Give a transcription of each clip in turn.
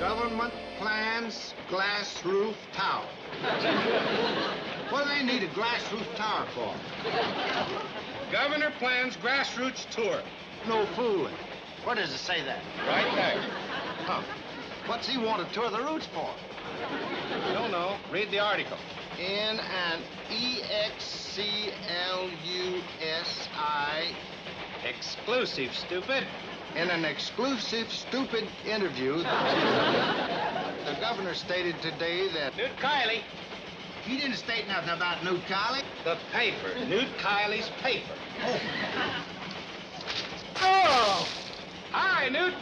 Government plans glass roof tower. What do they need a glass roof tower for? Governor plans grassroots tour. No fooling. Where does it say that? Right there. Huh. What's he want to tour the roots for? Don't know. Read the article. In an EXCLUSI. Exclusive, stupid. In an exclusive, stupid interview, the governor stated today that... Newt Kiley. He didn't state nothing about Newt Kiley. The paper. Newt Kiley's paper. Oh! Hi, Newt.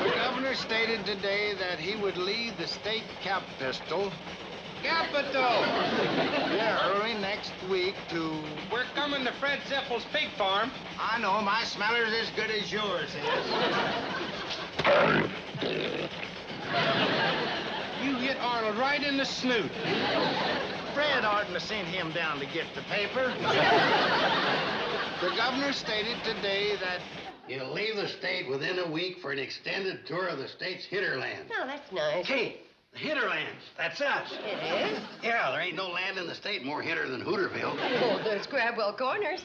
The governor stated today that he would leave the state capital... Capital. Yeah, early next week to... We're coming to Fred Zippel's pig farm. I know, my smeller's as good as yours is. You hit Arnold right in the snoot. Fred oughtn't to send him down to get the paper. The governor stated today that he'll leave the state within a week for an extended tour of the state's hinterland. Oh, that's nice. Hey, the hinterlands, that's us. It is? Yeah, there ain't no land in the state more hinter than Hooterville. Oh, there's Grabwell Corners.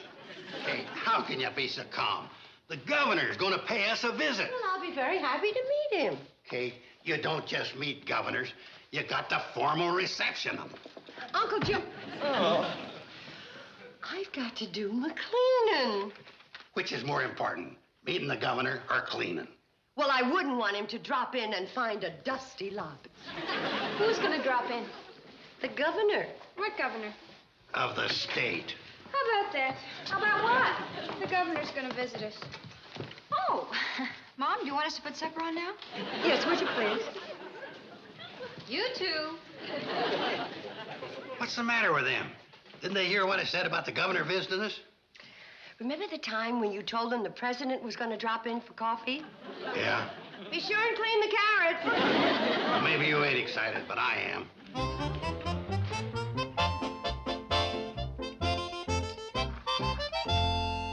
Hey, how can you be so calm? The governor's gonna pay us a visit. Well, I'll be very happy to meet him. Kate, you don't just meet governors. You got to formal reception them. Uncle Jim. Oh. I've got to do my cleaning. Which is more important, meeting the governor or cleaning? Well, I wouldn't want him to drop in and find a dusty lot. Who's gonna drop in? The governor. What governor? Of the state. How about that? How about what? The governor's gonna visit us. Oh, Mom, do you want us to put supper on now? Yes, would you please? You two. What's the matter with them? Didn't they hear what I said about the governor visiting us? Remember the time when you told him the president was going to drop in for coffee? Yeah. Be sure and clean the carrots. Well, maybe you ain't excited, but I am.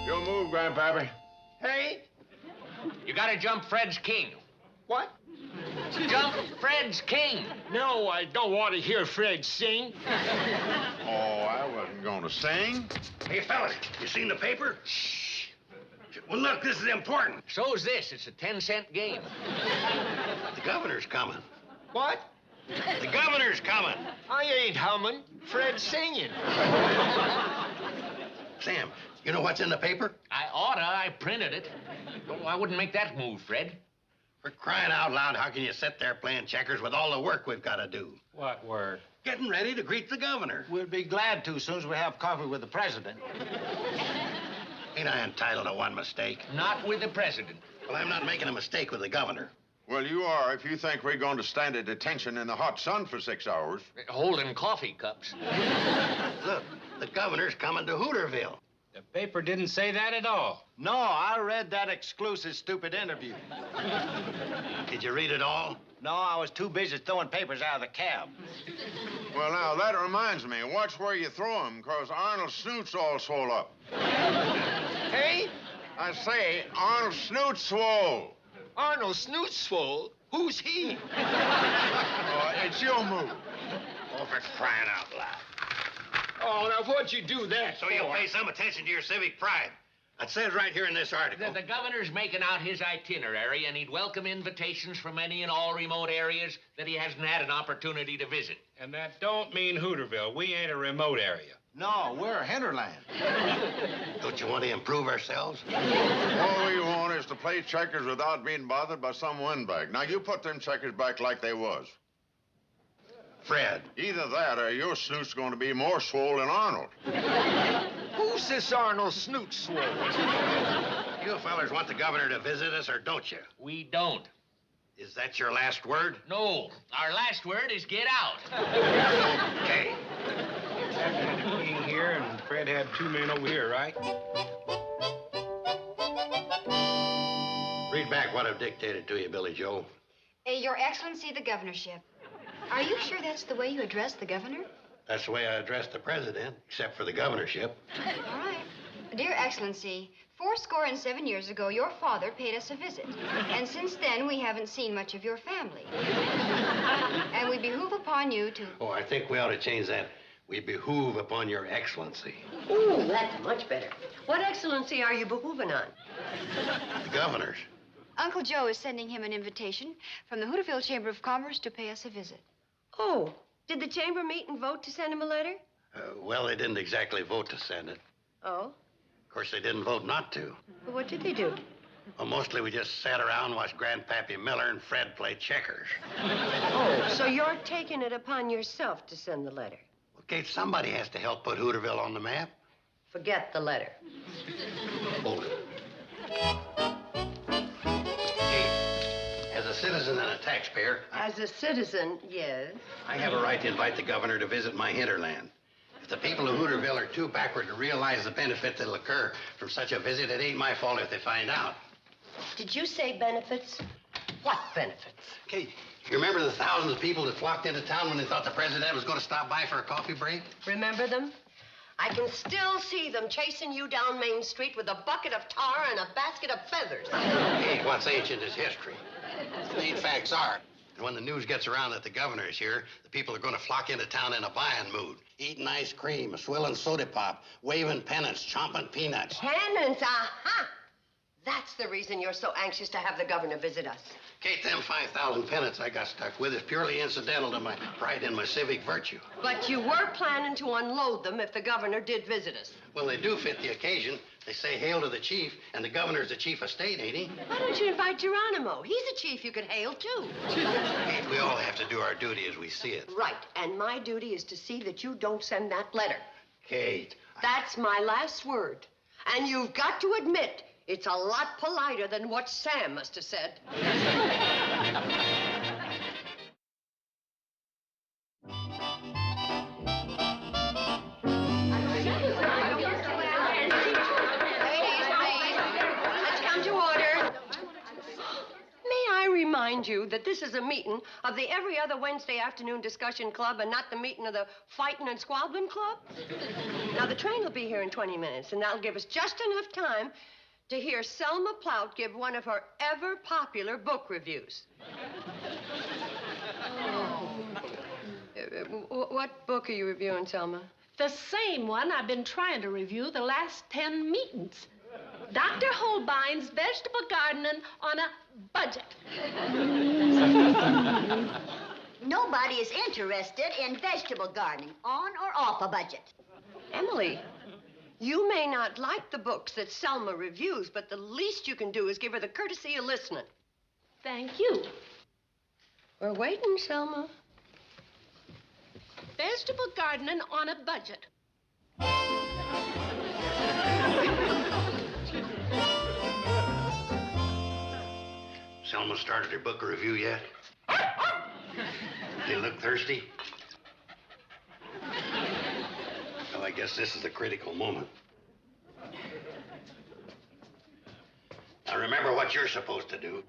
You'll move, Grandpappy. Hey. You gotta jump Fred's king. What? Jump Fred's king. No, I don't want to hear Fred sing. Oh, I wasn't going to sing. Hey, fellas, you seen the paper? Shh. Well, look, this is important. So's this. It's a 10-cent game. The governor's coming. What? The governor's coming. I ain't humming. Fred's singing. Sam, you know what's in the paper? I oughta. I printed it. Oh, I wouldn't make that move, Fred. For crying out loud, how can you sit there playing checkers with all the work we've got to do? What work? Getting ready to greet the governor. We'll be glad to as soon as we have coffee with the president. Ain't I entitled to one mistake? Not with the president. Well, I'm not making a mistake with the governor. Well, you are if you think we're going to stand at attention in the hot sun for 6 hours. Holding coffee cups. Look, the governor's coming to Hooterville. The paper didn't say that at all. No, I read that exclusive stupid interview. Did you read it all? No, I was too busy throwing papers out of the cab. Well, now, that reminds me. Watch where you throw 'em, because Arnold's snoot's all swole up. Hey, I say, Arnold's snoot's swole. Arnold Snootsful. Who's he? Oh, it's your move. Oh, for crying out loud. Oh, now what'd you do that So you'll pay some attention to your civic pride. It says right here in this article. The governor's making out his itinerary, and he'd welcome invitations from any and all remote areas that he hasn't had an opportunity to visit. And that don't mean Hooterville. We ain't a remote area. No, we're a hinterland. Don't you want to improve ourselves? All we want is to play checkers without being bothered by some windbag. Now, you put them checkers back like they was. Fred. Either that or your snoot's going to be more swole than Arnold. Who's this Arnold Snootsful? You fellers want the governor to visit us, or don't you? We don't. Is that your last word? No. Our last word is get out. Okay. Had a king here, and Fred had 2 men over here, right? Read back what I've dictated to you, Billy Joe. Your Excellency, the governorship. Are you sure that's the way you address the governor? That's the way I address the president, except for the governorship. All right. Dear Excellency, 87 years ago, your father paid us a visit. And since then, we haven't seen much of your family. And we behoove upon you to... Oh, I think we ought to change that. We behoove upon your excellency. Ooh, that's much better. What excellency are you behooving on? The governor's. Uncle Joe is sending him an invitation from the Hooterville Chamber of Commerce to pay us a visit. Oh, did the chamber meet and vote to send him a letter? Well, they didn't exactly vote to send it. Oh? Of course, they didn't vote not to. Well, what did they do? Well, mostly we just sat around and watched Grandpappy Miller and Fred play checkers. Oh, so you're taking it upon yourself to send the letter? Okay, somebody has to help put Hooterville on the map. Forget the letter. Hold it. Hey, as a citizen and a taxpayer, As a citizen, yes. I have a right to invite the governor to visit my hinterland. If the people of Hooterville are too backward to realize the benefit that'll occur from such a visit, it ain't my fault if they find out. Did you say benefits? What benefits? Okay, you remember the thousands of people that flocked into town when they thought the president was going to stop by for a coffee break? Remember them? I can still see them chasing you down Main Street with a bucket of tar and a basket of feathers. Hey, what's ancient is history. The main facts are, and when the news gets around that the governor is here, the people are going to flock into town in a buying mood. Eating ice cream, swilling soda pop, waving pennants, chomping peanuts. Pennants, aha! That's the reason you're so anxious to have the governor visit us. Kate, them 5,000 pennants I got stuck with is purely incidental to my pride in my civic virtue. But you were planning to unload them if the governor did visit us. Well, they do fit the occasion. They say hail to the chief, and the governor's the chief of state, ain't he? Why don't you invite Geronimo? He's a chief you could hail, too. Kate, we all have to do our duty as we see it. Right, and my duty is to see that you don't send that letter. Kate. That's my last word. And you've got to admit, it's a lot politer than what Sam must have said. Let's come to order. May I remind you that this is a meeting of the every other Wednesday afternoon discussion club and not the meeting of the fighting and squabbling club? Now, the train will be here in 20 minutes, and that'll give us just enough time to hear Selma Plout give one of her ever-popular book reviews. What book are you reviewing, Selma? The same one I've been trying to review the last 10 meetings. Dr. Holbein's Vegetable Gardening on a Budget. Nobody is interested in vegetable gardening, on or off a budget. Emily, you may not like the books that Selma reviews, but the least you can do is give her the courtesy of listening. Thank you. We're waiting, Selma. Vegetable Gardening on a Budget. Selma started her book review yet? They look thirsty? Well, I guess this is a critical moment. Now, remember what you're supposed to do.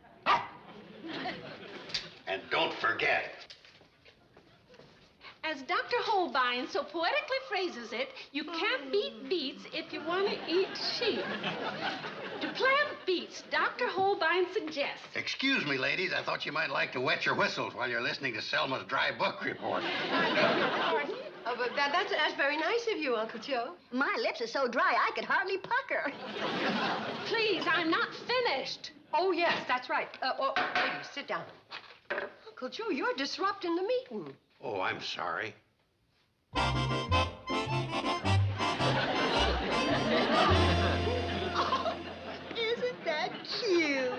And don't forget. As Dr. Holbein so poetically phrases it, you can't beat beets if you want to eat sheep. To plant beets, Dr. Holbein suggests. Excuse me, ladies. I thought you might like to wet your whistles while you're listening to Selma's dry book report. Pardon? Oh, but that's very nice of you, Uncle Joe. My lips are so dry I could hardly pucker. Please, I'm not finished. Oh, yes, that's right. Ladies, sit down. Uncle Joe, you're disrupting the meeting. Oh, I'm sorry. Oh, isn't that cute?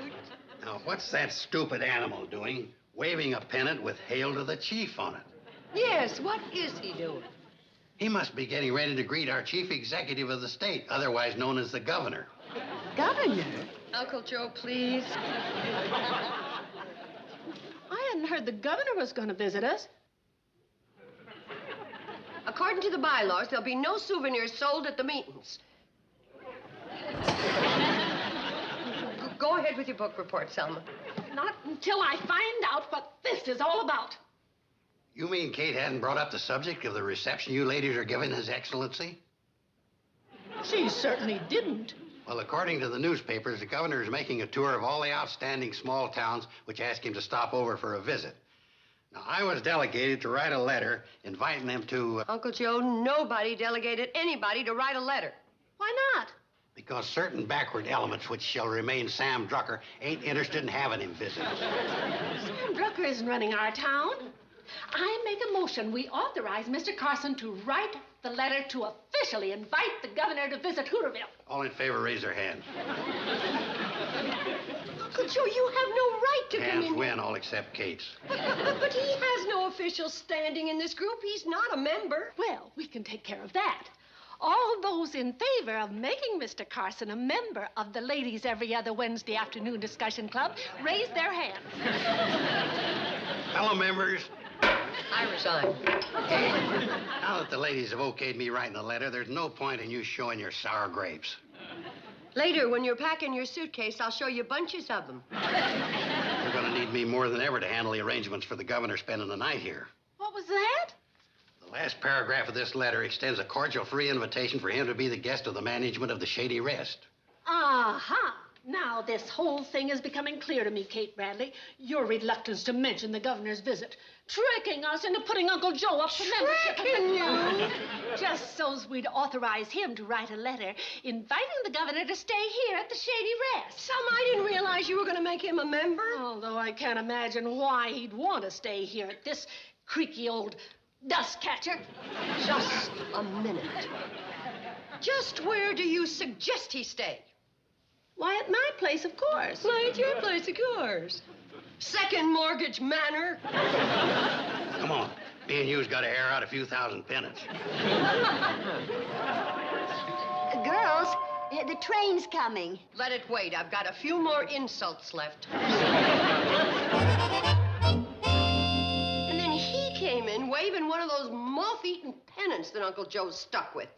Now, what's that stupid animal doing, waving a pennant with Hail to the Chief on it? Yes, what is he doing? He must be getting ready to greet our chief executive of the state, otherwise known as the governor. Governor? Uncle Joe, please. I hadn't heard the governor was going to visit us. According to the bylaws, there'll be no souvenirs sold at the meetings. Go ahead with your book report, Selma. Not until I find out what this is all about. You mean Kate hadn't brought up the subject of the reception you ladies are giving His Excellency? She certainly didn't. Well, according to the newspapers, the governor is making a tour of all the outstanding small towns which ask him to stop over for a visit. Now, I was delegated to write a letter inviting them to... Uncle Joe, nobody delegated anybody to write a letter. Why not? Because certain backward elements which shall remain Sam Drucker ain't interested in having him visit. Sam Drucker isn't running our town. I make a motion we authorize Mr. Carson to write the letter to officially invite the governor to visit Hooterville. All in favor, raise their hand. Uncle Joe, you have no right to come Hands in. win, all except Kate's. But he has no official standing in this group. He's not a member. Well, we can take care of that. All those in favor of making Mr. Carson a member of the Ladies Every Other Wednesday Afternoon Discussion Club, raise their hands. Fellow members, I resign. now that the ladies have okayed me writing the letter, there's no point in you showing your sour grapes. Later, when you're packing your suitcase, I'll show you bunches of them. You're going to need me more than ever to handle the arrangements for the governor spending the night here. What was that? The last paragraph of this letter extends a cordial free invitation for him to be the guest of the management of the Shady Rest. Aha! Now this whole thing is becoming clear to me, Kate Bradley. Your reluctance to mention the governor's visit. Tricking us into putting Uncle Joe up for membership. Tricking you? Just so's we'd authorize him to write a letter inviting the governor to stay here at the Shady Rest. I didn't realize you were going to make him a member. Although I can't imagine why he'd want to stay here at this creaky old dust catcher. Just a minute. Just where do you suggest he stay? Why, at my place, of course. Why, at your place, of course. Second Mortgage Manor. Come on. Me and you's got to air out a few thousand penance. Girls, the train's coming. Let it wait. I've got a few more insults left. And then he came in waving one of those moth-eaten pennants that Uncle Joe's stuck with.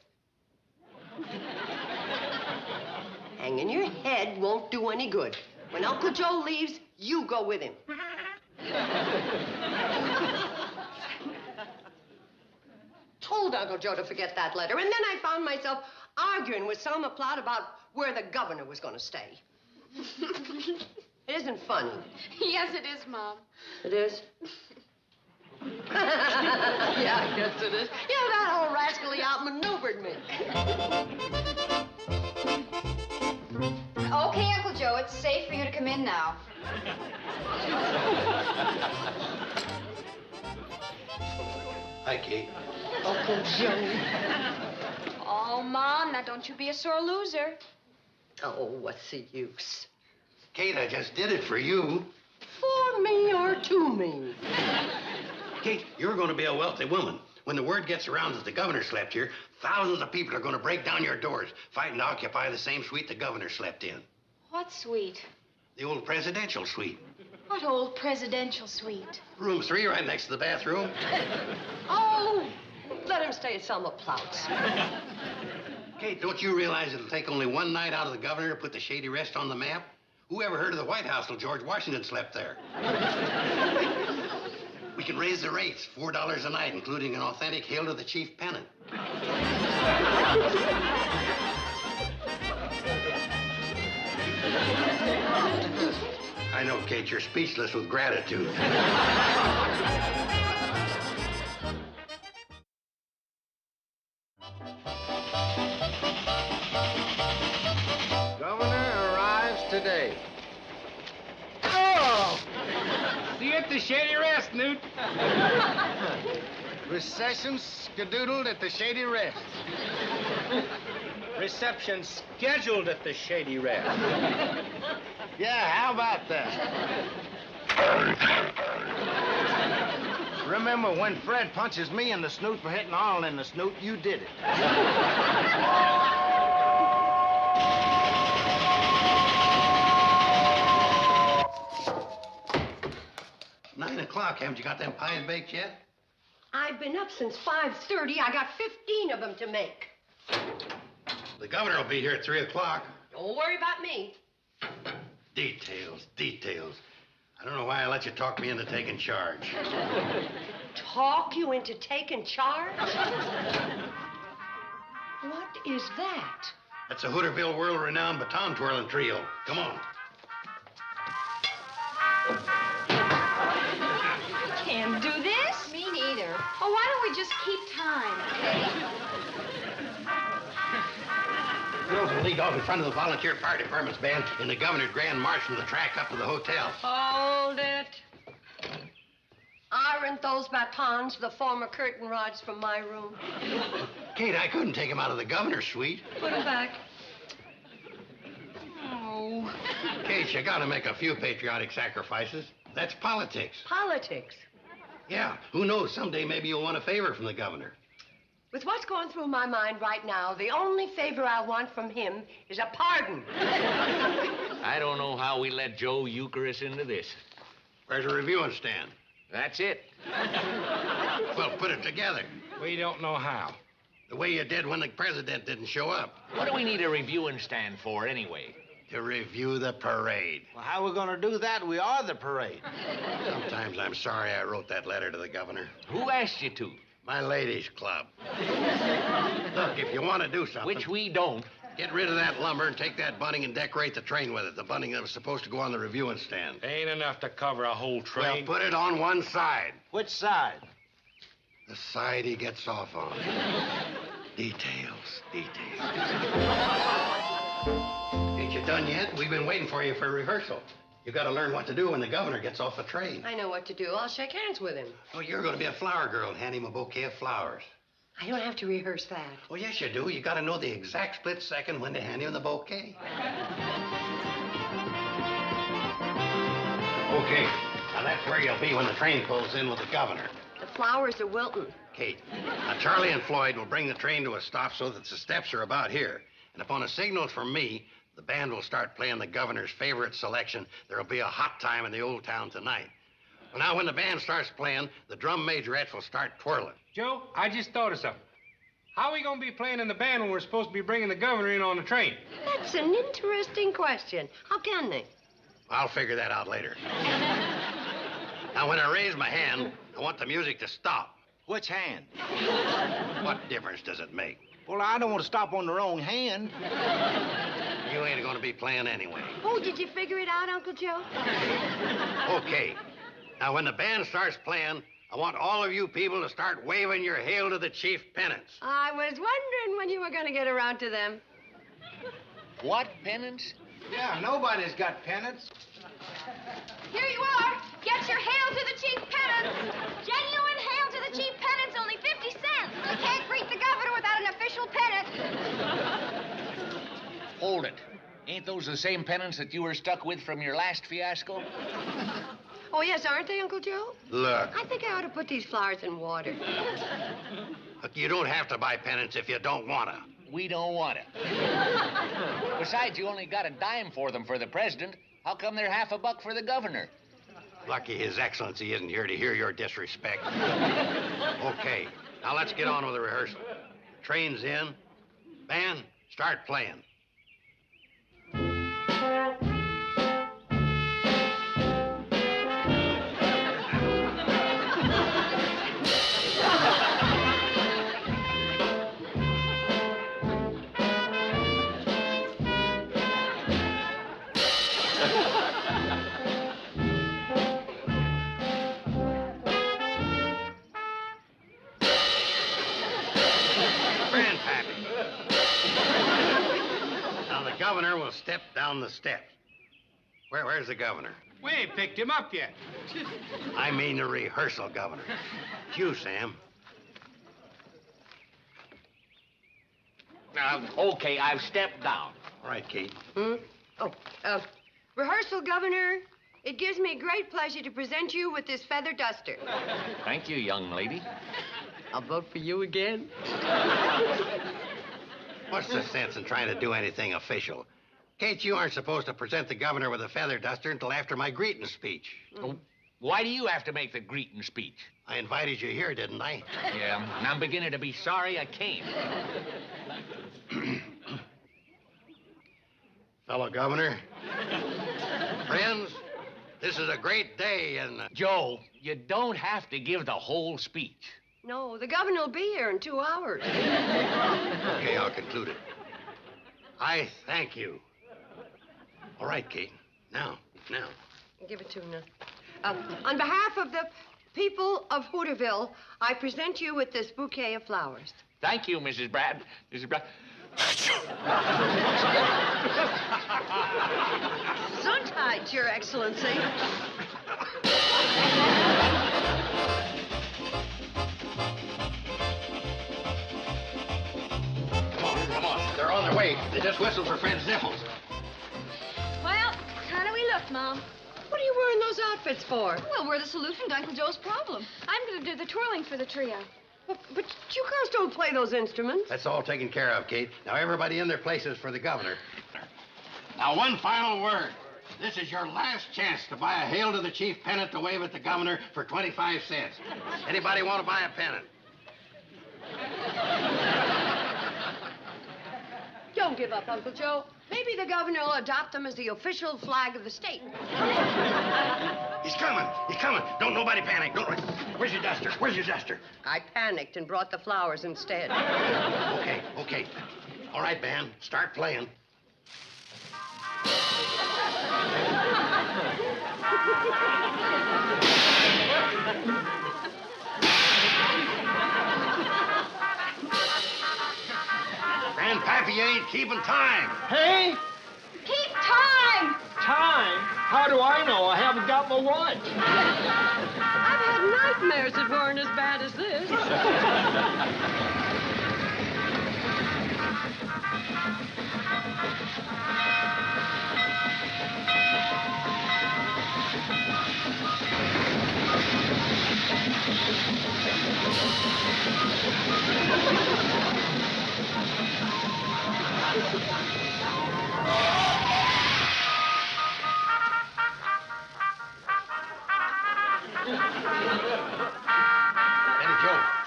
Hanging your head won't do any good. When Uncle Joe leaves, you go with him. Told Uncle Joe to forget that letter, and then I found myself arguing with Selma Platt about where the governor was going to stay. It isn't funny. Yes, it is, Mom. It is? Yeah, I guess it is. Yeah, that old rascally outmaneuvered me. Okay, Uncle Joe, it's safe for you to come in now. Hi, Kate. Uncle Joe. Oh, Mom, now don't you be a sore loser. Oh, what's the use? Kate, I just did it for you. For me or to me? Kate, you're going to be a wealthy woman. When the word gets around that the governor slept here, thousands of people are going to break down your doors, fighting to occupy the same suite the governor slept in. What suite? The old presidential suite. What old presidential suite? Room 3, right next to the bathroom. Oh, let him stay at Selma Platt's. Kate, don't you realize it'll take only one night out of the governor to put the Shady Rest on the map? Who ever heard of the White House till George Washington slept there? We can raise the rates, $4 a night, including an authentic hail to the chief pennant. I know, Kate, you're speechless with gratitude. Governor arrives today. Oh! See you at the Shady Rest, Newt. Recession skedoodled at the Shady Rest. Reception scheduled at the Shady Rest. Yeah, how about that? Remember, when Fred punches me in the snoot for hitting Arnold in the snoot, you did it. 9 o'clock. Haven't you got them pies baked yet? I've been up since 5:30. I got 15 of them to make. The governor will be here at 3 o'clock. Don't worry about me. Details, details. I don't know why I let you talk me into taking charge. Talk you into taking charge? What is that? That's a Hooterville world-renowned baton twirling trio. Come on. Can't do this. Me neither. Oh, why don't we just keep time, okay? Girls will lead off in front of the volunteer fire department's band, and the governor's grand march from the track up to the hotel. Hold it. Aren't those batons the former curtain rods from my room? Kate, I couldn't take them out of the governor's suite. Put them back. Oh. Kate, you gotta make a few patriotic sacrifices. That's politics. Politics. Yeah, who knows, someday maybe you'll want a favor from the governor. With what's going through my mind right now, the only favor I want from him is a pardon. I don't know how we let Joe euchre us into this. Where's the reviewing stand? That's it. Well, put it together. We don't know how. The way you did when the president didn't show up. What do we need a reviewing stand for, anyway? To review the parade. Well, how are we going to do that? We are the parade. Sometimes I'm sorry I wrote that letter to the governor. Who asked you to? My ladies' club. Look, if you want to do something... Which we don't. Get rid of that lumber and take that bunting and decorate the train with it. The bunting that was supposed to go on the reviewing stand. Ain't enough to cover a whole Well, train. put it on one side. Which side? The side he gets off on. Details. Ain't you done yet? We've been waiting for you for rehearsal. You got to learn what to do when the governor gets off the train. I know what to do. I'll shake hands with him. Oh, you're going to be a flower girl and hand him a bouquet of flowers. I don't have to rehearse that. Oh, yes, you do. You got to know the exact split second when to hand him the bouquet. Okay, now that's where you'll be when the train pulls in with the governor. The flowers are wilting. Kate, now Charlie and Floyd will bring the train to a stop so that the steps are about here. And upon a signal from me, the band will start playing the governor's favorite selection. There'll be a hot time in the old town tonight. Well, now, when the band starts playing, the drum majorettes will start twirling. Joe, I just thought of something. How are we going to be playing in the band when we're supposed to be bringing the governor in on the train? That's an interesting question. How can they? I'll figure that out later. Now, when I raise my hand, I want the music to stop. Which hand? What difference does it make? Well, I don't want to stop on the wrong hand. You ain't going to be playing anyway. Oh, did you figure it out, Uncle Joe? Okay. Now, when the band starts playing, I want all of you people to start waving your hail to the chief pennants. I was wondering when you were going to get around to them. What pennants? Yeah, nobody's got pennants. Here you are. Get your hail to the chief pennants. Genuine hail to the chief pennants, only 50 cents. You can't greet the governor without an official pennant. Hold it. Ain't those the same pennants that you were stuck with from your last fiasco? Oh, yes, aren't they, Uncle Joe? Look. I think I ought to put these flowers in water. Look, you don't have to buy pennants if you don't want to. We don't want it. Besides, you only got a dime for them for the president. How come they're half a buck for the governor? Lucky His Excellency isn't here to hear your disrespect. Okay, now let's get on with the rehearsal. Train's in. Band, start playing. Governor will step down the steps. Where's the governor? We ain't picked him up yet. I mean the rehearsal governor. It's you, Sam. Okay, I've stepped down. All right, Kate. Rehearsal, Governor. It gives me great pleasure to present you with this feather duster. Thank you, young lady. I'll vote for you again. What's the sense in trying to do anything official? Kate, you aren't supposed to present the governor with a feather duster until after my greeting speech. Oh, why do you have to make the greeting speech? I invited you here, didn't I? Yeah, and I'm beginning to be sorry I came. Fellow governor, friends, this is a great day and... Joe, you don't have to give the whole speech. No, the governor will be here in 2 hours. Okay, I'll conclude it. I thank you. All right, Kate. Now. Give it to him now. On behalf of the people of Hooterville, I present you with this bouquet of flowers. Thank you, Mrs. Brad. Mrs. Brad. Gesundheit, Your Excellency. Come on. They're on their way. They just whistled for Fred Ziffles. Well, how do we look, Mom? What are you wearing those outfits for? Well, we're the solution to Uncle Joe's problem. I'm going to do the twirling for the trio. But you girls don't play those instruments. That's all taken care of, Kate. Now, everybody in their places for the governor. Now, one final word. This is your last chance to buy a hail to the chief pennant to wave at the governor for 25 cents. Anybody want to buy a pennant? Don't give up, Uncle Joe. Maybe the governor will adopt them as the official flag of the state. He's coming. Don't nobody panic. Don't. Where's your duster? I panicked and brought the flowers instead. Okay. All right, band. Start playing. Grandpappy ain't keeping time. Hey? Keep time! Time? How do I know? I haven't got my watch. I've had nightmares that weren't as bad as this.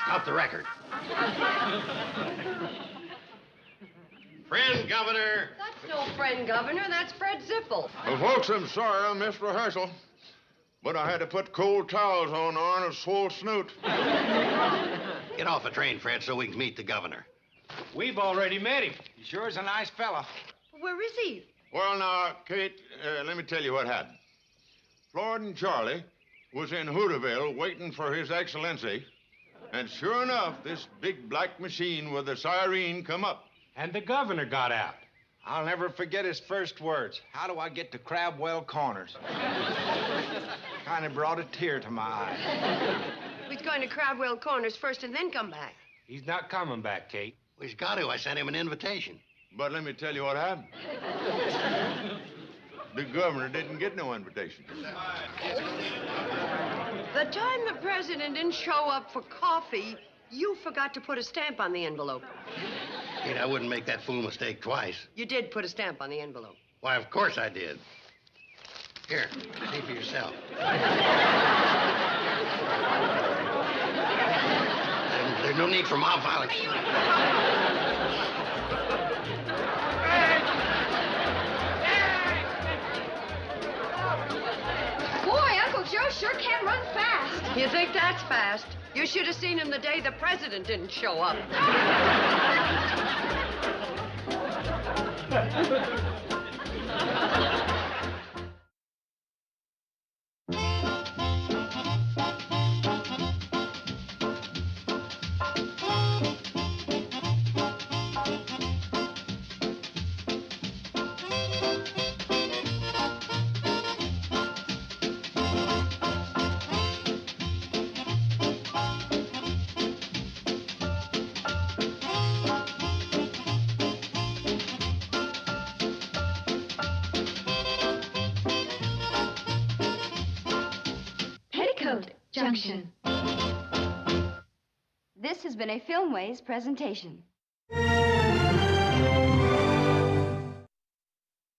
Stop the record. Friend Governor. That's no friend, Governor. That's Fred Ziffel. Well, folks, I'm sorry I missed rehearsal, but I had to put cold towels on Arnold's swole snoot. Get off the train, Fred, so we can meet the governor. We've already met him. He sure is a nice fella. Where is he? Well, now, Kate, let me tell you what happened. Floyd and Charlie was in Hooterville waiting for His Excellency, and sure enough, this big black machine with a siren come up. And the governor got out. I'll never forget his first words. How do I get to Crabwell Corners? Kind of brought a tear to my eye. He's going to Crabwell Corners first and then come back. He's not coming back, Kate. Well, he's got to. I sent him an invitation. But let me tell you what happened. The governor didn't get no invitation. The time the president didn't show up for coffee, you forgot to put a stamp on the envelope. Kate, I wouldn't make that fool mistake twice. You did put a stamp on the envelope. Why, of course I did. Here, see for yourself. There's no need for mob violence. Boy, Uncle Joe sure can run fast. You think that's fast? You should have seen him the day the president didn't show up. Petticoat Junction. This has been a Filmways presentation.